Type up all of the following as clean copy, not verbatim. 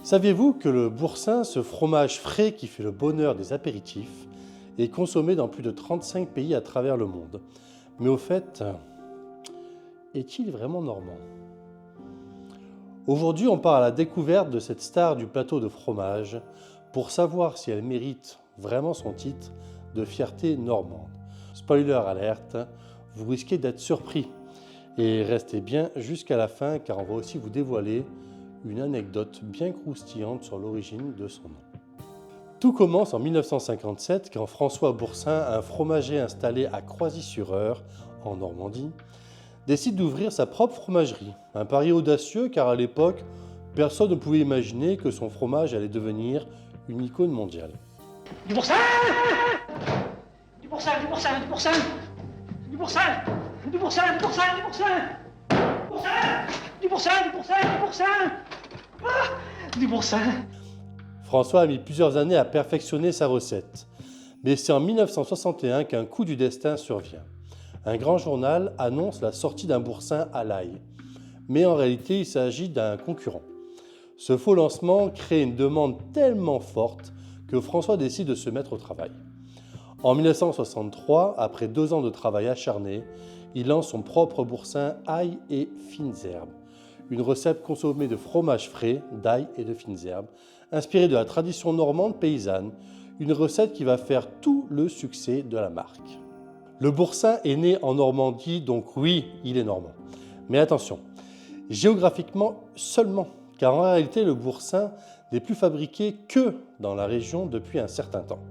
Saviez-vous que le boursin, ce fromage frais qui fait le bonheur des apéritifs, est consommé dans plus de 35 pays à travers le monde? Mais au fait, est-il vraiment normand? Aujourd'hui, on part à la découverte de cette star du plateau de fromage pour savoir si elle mérite vraiment son titre de fierté normande. Spoiler alerte, vous risquez d'être surpris. Et restez bien jusqu'à la fin car on va aussi vous dévoiler une anecdote bien croustillante sur l'origine de son nom. Tout commence en 1957 quand François Boursin, un fromager installé à Croisy-sur-Eure, en Normandie, décide d'ouvrir sa propre fromagerie. Un pari audacieux car à l'époque, personne ne pouvait imaginer que son fromage allait devenir une icône mondiale. Du boursin! Du boursin, du boursin, du boursin! Du boursin! Du boursin, du boursin, du boursin! Du boursin, du boursin, du boursin! Ah, du boursin! François a mis plusieurs années à perfectionner sa recette. Mais c'est en 1961 qu'un coup du destin survient. Un grand journal annonce la sortie d'un boursin à l'ail. Mais en réalité, il s'agit d'un concurrent. Ce faux lancement crée une demande tellement forte que François décide de se mettre au travail. En 1963, après 2 ans de travail acharné, il lance son propre boursin ail et fines herbes. Une recette consommée de fromage frais, d'ail et de fines herbes, inspirée de la tradition normande paysanne, une recette qui va faire tout le succès de la marque. Le boursin est né en Normandie, donc oui, il est normand. Mais attention, géographiquement seulement, car en réalité le boursin n'est plus fabriqué que dans la région depuis un certain temps.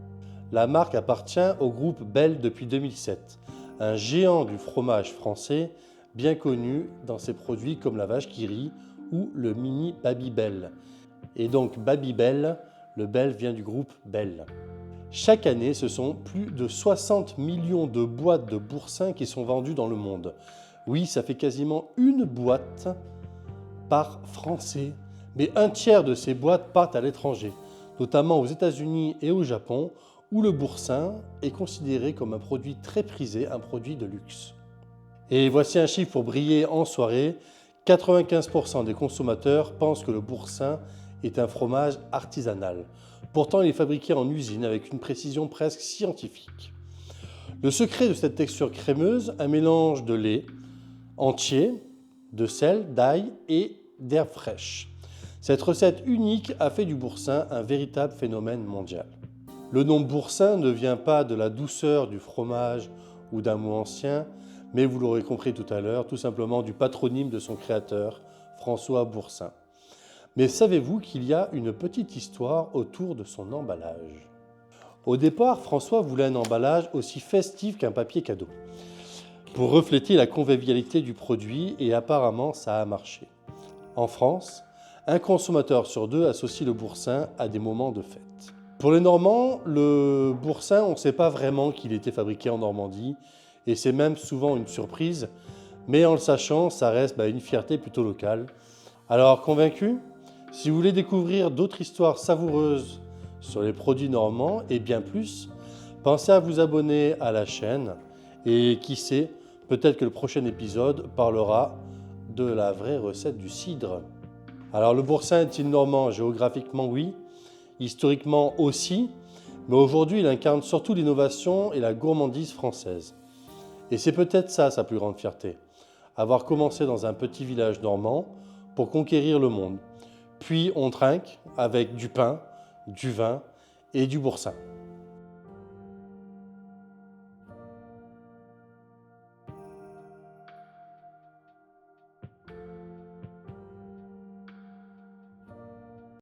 La marque appartient au groupe Bel depuis 2007, un géant du fromage français bien connu dans ses produits comme la vache qui rit ou le mini Babybel. Et donc Babybel, le Bel vient du groupe Bel. Chaque année, ce sont plus de 60 millions de boîtes de boursin qui sont vendues dans le monde. Oui, ça fait quasiment une boîte par Français, mais un tiers de ces boîtes partent à l'étranger, notamment aux États-Unis et au Japon, où le boursin est considéré comme un produit très prisé, un produit de luxe. Et voici un chiffre pour briller en soirée, 95% des consommateurs pensent que le boursin est un fromage artisanal. Pourtant, il est fabriqué en usine avec une précision presque scientifique. Le secret de cette texture crémeuse, un mélange de lait entier, de sel, d'ail et d'herbes fraîches. Cette recette unique a fait du boursin un véritable phénomène mondial. Le nom boursin ne vient pas de la douceur du fromage ou d'un mot ancien, mais vous l'aurez compris tout à l'heure, tout simplement du patronyme de son créateur, François Boursin. Mais savez-vous qu'il y a une petite histoire autour de son emballage? Au départ, François voulait un emballage aussi festif qu'un papier cadeau, pour refléter la convivialité du produit et apparemment ça a marché. En France, un consommateur sur 2 associe le boursin à des moments de fête. Pour les Normands, le boursin, on ne sait pas vraiment qu'il était fabriqué en Normandie et c'est même souvent une surprise, mais en le sachant, ça reste une fierté plutôt locale. Alors, convaincu? Si vous voulez découvrir d'autres histoires savoureuses sur les produits normands et bien plus, pensez à vous abonner à la chaîne et qui sait, peut-être que le prochain épisode parlera de la vraie recette du cidre. Alors le boursin est-il normand? Géographiquement oui, historiquement aussi, mais aujourd'hui il incarne surtout l'innovation et la gourmandise française. Et c'est peut-être ça sa plus grande fierté, avoir commencé dans un petit village normand pour conquérir le monde. Puis on trinque avec du pain, du vin et du boursin.